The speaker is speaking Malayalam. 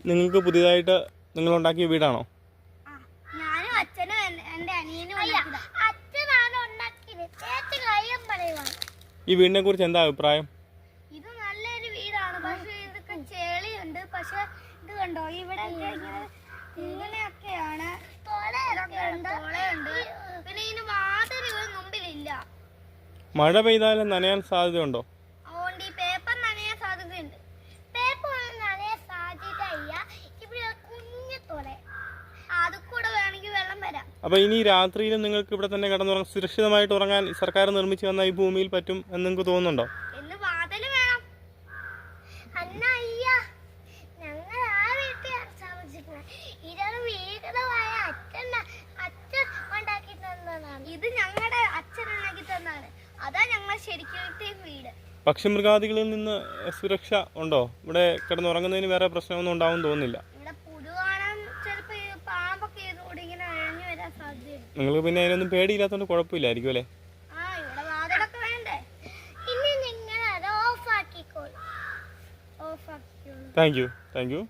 നിങ്ങൾക്ക് പുതിയതായിട്ട് നിങ്ങൾ ഉണ്ടാക്കിയ വീടാണോ? ഞാനും അച്ഛനും എൻ്റെ അനിയനും ഈ വീടിനെ കുറിച്ച് എന്താ അഭിപ്രായം? ഇത് നല്ലൊരു വീടാണ്. പക്ഷെ ഇതൊക്കെ ചെളിയുണ്ട്. പക്ഷെ ഇത് കണ്ടോ, ഇവിടെ ഇങ്ങനെയൊക്കെയാണ്. തോളയുണ്ട്. പിന്നെ ഇതിന് വാതിൽ മുമ്പിലില്ല. മഴ പെയ്താലും നനയാൻ സാധ്യതയുണ്ടോ? അതുകൊണ്ട് ഈ പേപ്പർ നനയാൻ സാധ്യതയുണ്ട്. പേപ്പർ നനയാൻ സാധ്യതയില്ല. ഇവിടെ കുഞ്ഞു തോള, അത് കൂടെ വേണമെങ്കിൽ വെള്ളം വരാം. അപ്പോൾ ഇനി രാത്രിയിലും നിങ്ങൾക്ക് ഇവിടെ തന്നെ കിടന്നുറങ്ങാൻ, സുരക്ഷിതമായിട്ട് ഉറങ്ങാൻ സർക്കാർ നിർമ്മിച്ചു തന്ന ഈ ഭൂമിയിൽ പറ്റും എന്ന് നിങ്ങൾക്ക് തോന്നുന്നുണ്ടോ? എന്ന് വാതിൽ വേണം. ഞങ്ങൾ ആ വീട്ടിലാണ് താമസിക്കുന്നത്. ഇതൊരു വീടുമായ അച്ഛൻ ഉണ്ടാക്കി തന്നതാണ്. ഇത് ഞങ്ങളുടെ അച്ഛൻ ഉണ്ടാക്കി തന്നതാണ്. അതാ ഞങ്ങൾ ശരിക്കും വീട്. പക്ഷിമൃഗാദികളിൽ നിന്ന് സുരക്ഷ ഉണ്ടോ? ഇവിടെ കിടന്നുറങ്ങുന്നതിന് വേറെ പ്രശ്നമൊന്നും ഉണ്ടാവും തോന്നുന്നില്ല. ഇവിടെ പുഴു കാണാൻ ചിലപ്പോൾ പാമ്പൊക്കെ ഇതുകൂടി ഇങ്ങനെ അഴിഞ്ഞു വരാൻ സാധ്യതയുണ്ട്. നിങ്ങൾക്ക് പിന്നെ അതിനൊന്നും പേടിയില്ലാത്തതുകൊണ്ട് കുഴപ്പമില്ലായിരിക്കും അല്ലേ? ഇവിടെ വാതിലൊക്കെ വേണ്ടേ? ഇനി നിങ്ങൾ അത് ഓഫ് ആക്കിക്കോളൂ. Thank you.